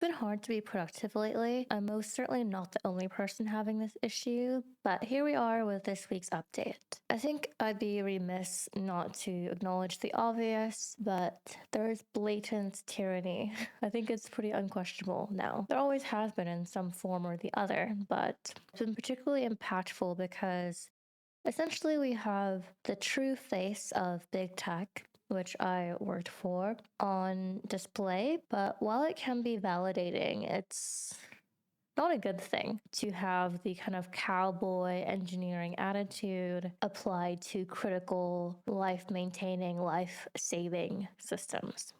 Been hard to be productive lately. I'm most certainly not the only person having this issue, but here we are with this week's update. I think I'd be remiss not to acknowledge the obvious, but there is blatant tyranny. I think it's pretty unquestionable now. There always has been in some form or the other, but it's been particularly impactful because essentially we have the true face of big tech, which I worked for, on display. But while it can be validating, it's not a good thing to have the kind of cowboy engineering attitude applied to critical life maintaining, life saving systems.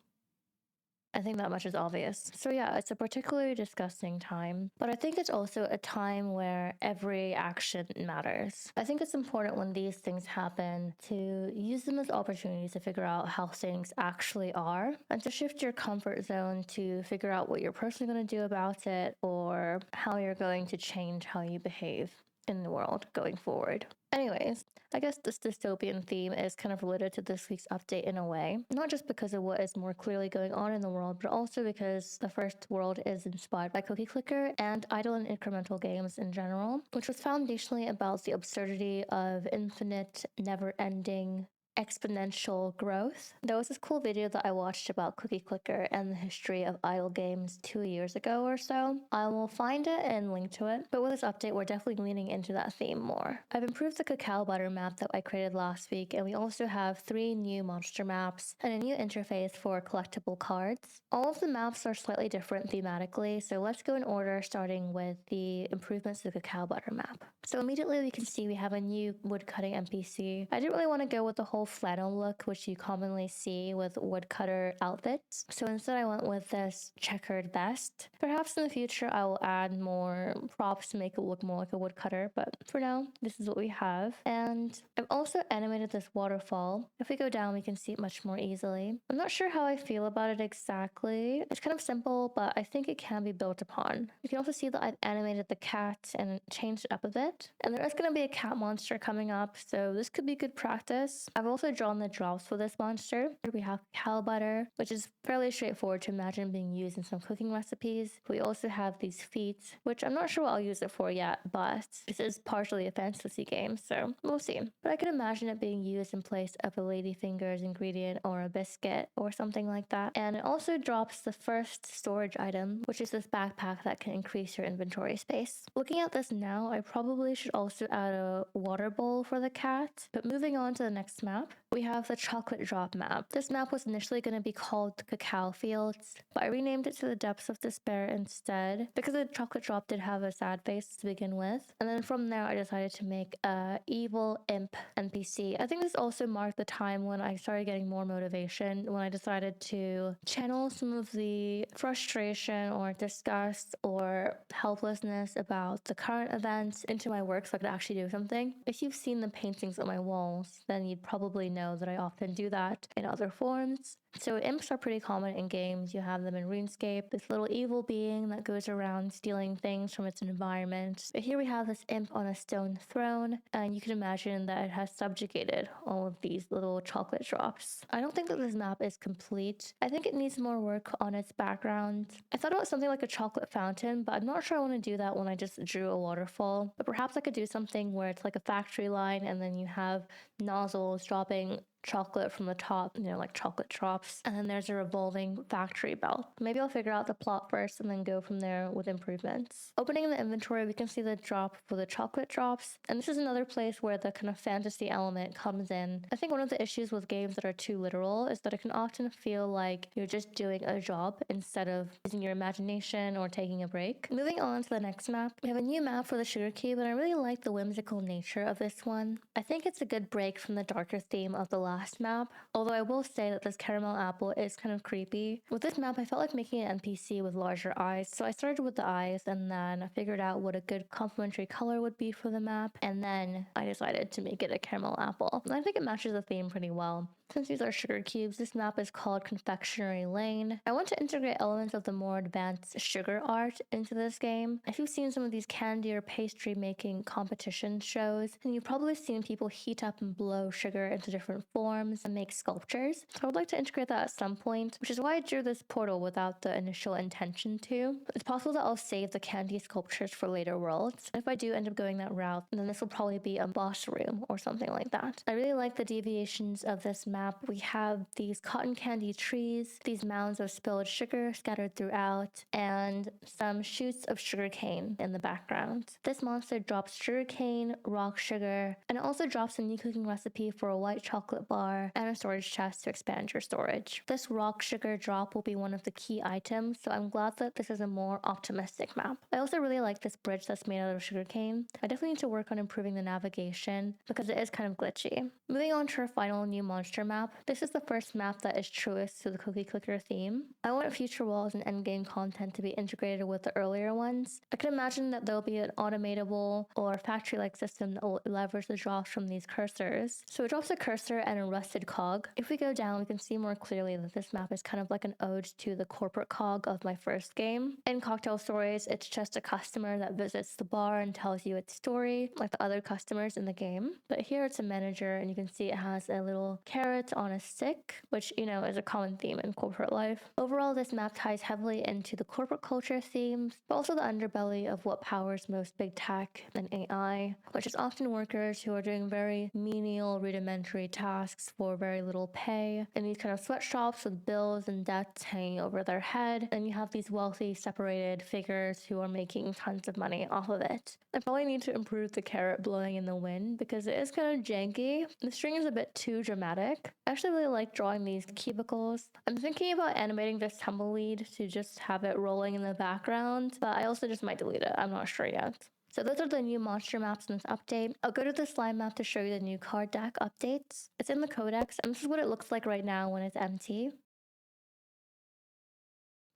I think that much is obvious. So yeah, it's a particularly disgusting time, but I think it's also a time where every action matters. I think it's important when these things happen to use them as opportunities to figure out how things actually are and to shift your comfort zone to figure out what you're personally going to do about it or how you're going to change how you behave in the world going forward. Anyways, I guess this dystopian theme is kind of related to this week's update in a way, not just because of what is more clearly going on in the world, but also because the first world is inspired by Cookie Clicker and idle and incremental games in general, which was foundationally about the absurdity of infinite, never-ending exponential growth. There was this cool video that I watched about Cookie Clicker and the history of idle games 2 years ago or so. I will find it and link to it, but with this update we're definitely leaning into that theme more. I've improved the cacao butter map that I created last week, and we also have 3 new monster maps and a new interface for collectible cards. All of the maps are slightly different thematically, so let's go in order, starting with the improvements to the cacao butter map. So immediately we can see we have a new woodcutting NPC. I didn't really want to go with the whole flannel look, which you commonly see with woodcutter outfits. So instead I went with this checkered vest. Perhaps in the future I will add more props to make it look more like a woodcutter, but for now, this is what we have. And I've also animated this waterfall. If we go down, we can see it much more easily. I'm not sure how I feel about it exactly. It's kind of simple, but I think it can be built upon. You can also see that I've animated the cat and changed it up a bit. And there is going to be a cat monster coming up, so this could be good practice. I've also drawn the drops for this monster. We have cacao butter, which is fairly straightforward to imagine being used in some cooking recipes. We also have these feet, which I'm not sure what I'll use it for yet, but this is partially a fantasy game, so we'll see. But I can imagine it being used in place of a ladyfingers ingredient or a biscuit or something like that. And it also drops the first storage item, which is this backpack that can increase your inventory space. Looking at this now, I probably should also add a water bowl for the cat. But moving on to the next map, we have the chocolate drop map. This map was initially going to be called the Cacao Fields, but I renamed it to the Depths of Despair instead because the chocolate drop did have a sad face to begin with. And then from there, I decided to make a evil imp NPC. I think this also marked the time when I started getting more motivation, when I decided to channel some of the frustration or disgust or helplessness about the current events into my work so I could actually do something. If you've seen the paintings on my walls, then you'd probably know that I often do that in other forms. So imps are pretty common in games. You have them in RuneScape, this little evil being that goes around stealing things from its environment. But here we have this imp on a stone throne, and you can imagine that it has subjugated all of these little chocolate drops. I don't think that this map is complete. I think it needs more work on its background. I thought about something like a chocolate fountain, but I'm not sure I want to do that when I just drew a waterfall. But perhaps I could do something where it's like a factory line and then you have nozzles dropping chocolate from the top, like chocolate drops, and then there's a revolving factory belt. Maybe I'll figure out the plot first and then go from there with improvements. Opening the inventory, we can see the drop for the chocolate drops, and this is another place where the kind of fantasy element comes in. I think one of the issues with games that are too literal is that it can often feel like you're just doing a job instead of using your imagination or taking a break. Moving on to the next map, we have a new map for the sugar cube, and I really like the whimsical nature of this one. I think it's a good break from the darker theme of the last map, although I will say that this caramel apple is kind of creepy. With this map, I felt like making an NPC with larger eyes, so I started with the eyes and then I figured out what a good complementary color would be for the map, and then I decided to make it a caramel apple. And I think it matches the theme pretty well. Since these are sugar cubes, this map is called Confectionery Lane. I want to integrate elements of the more advanced sugar art into this game. If you've seen some of these candy or pastry making competition shows, then you've probably seen people heat up and blow sugar into different forms and make sculptures. So I would like to integrate that at some point, which is why I drew this portal without the initial intention to. It's possible that I'll save the candy sculptures for later worlds. If I do end up going that route, then this will probably be a boss room or something like that. I really like the deviations of this map. We have these cotton candy trees, these mounds of spilled sugar scattered throughout, and some shoots of sugarcane in the background. This monster drops sugarcane, rock sugar, and it also drops a new cooking recipe for a white chocolate bar and a storage chest to expand your storage. This rock sugar drop will be one of the key items, so I'm glad that this is a more optimistic map. I also really like this bridge that's made out of sugarcane. I definitely need to work on improving the navigation because it is kind of glitchy. Moving on to our final new monster map. This is the first map that is truest to the cookie clicker theme. I want future walls and endgame content to be integrated with the earlier ones. I can imagine that there'll be an automatable or factory-like system that will leverage the drops from these cursors. So it drops a cursor and a rusted cog. If we go down, we can see more clearly that this map is kind of like an ode to the corporate cog of my first game. In Cocktail Stories, it's just a customer that visits the bar and tells you its story, like the other customers in the game. But here it's a manager, and you can see it has a little carrot on a stick, which, you know, is a common theme in corporate life. Overall, this map ties heavily into the corporate culture themes, but also the underbelly of what powers most big tech and AI, which is often workers who are doing very menial, rudimentary tasks for very little pay, in these kind of sweatshops with bills and debts hanging over their head, and you have these wealthy, separated figures who are making tons of money off of it. I probably need to improve the carrot blowing in the wind because it is kind of janky. The string is a bit too dramatic. I actually really like drawing these cubicles. I'm thinking about animating this tumbleweed to just have it rolling in the background, but I also just might delete it. I'm not sure yet. So those are the new monster maps in this update. I'll go to the slime map to show you the new card deck updates. It's in the codex, and this is what it looks like right now when it's empty.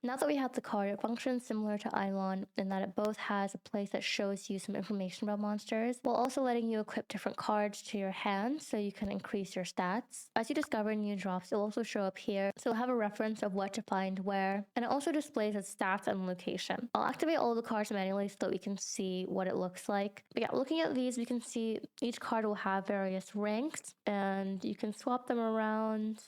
Now that we have the card, it functions similar to Eidolon in that it both has a place that shows you some information about monsters, while also letting you equip different cards to your hand so you can increase your stats. As you discover new drops, it'll also show up here, so you'll have a reference of what to find where, and it also displays its stats and location. I'll activate all the cards manually so that we can see what it looks like. But yeah, looking at these, we can see each card will have various ranks, and you can swap them around,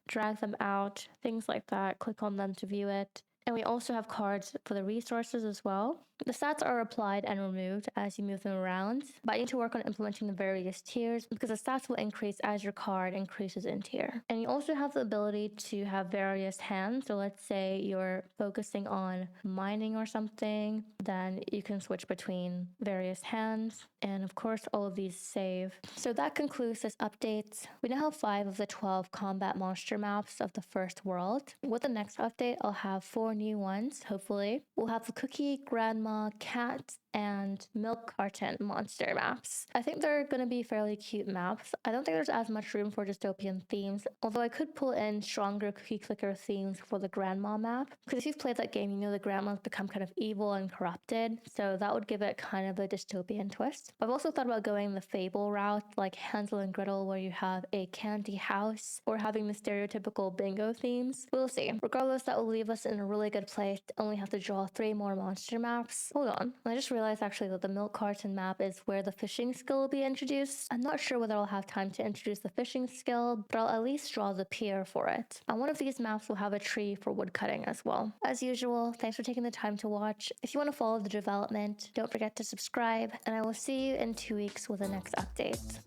drag them out, things like that. Click on them to view it. And we also have cards for the resources as well. The stats are applied and removed as you move them around, but I need to work on implementing the various tiers because the stats will increase as your card increases in tier. And you also have the ability to have various hands. So let's say you're focusing on mining or something, then you can switch between various hands. And of course, all of these save. So that concludes this update. We now have 5 of the 12 combat monster maps of the first world. With the next update, I'll have 4 new ones, hopefully. We'll have the Cookie, Grandma, Cat, and Milk Carton monster maps. I think they're going to be fairly cute maps. I don't think there's as much room for dystopian themes, although I could pull in stronger cookie clicker themes for the Grandma map. Because if you've played that game, you know the grandmas become kind of evil and corrupted, so that would give it kind of a dystopian twist. I've also thought about going the Fable route, like Hansel and Gretel, where you have a candy house, or having the stereotypical bingo themes. We'll see. Regardless, that will leave us in a really good place to only have to draw 3 more monster maps. Hold on, I just realized actually that the milk carton map is where the fishing skill will be introduced. I'm not sure whether I'll have time to introduce the fishing skill, but I'll at least draw the pier for it. And one of these maps will have a tree for woodcutting as well. As usual, thanks for taking the time to watch. If you want to follow the development, don't forget to subscribe, and I will see you in 2 weeks with the next update.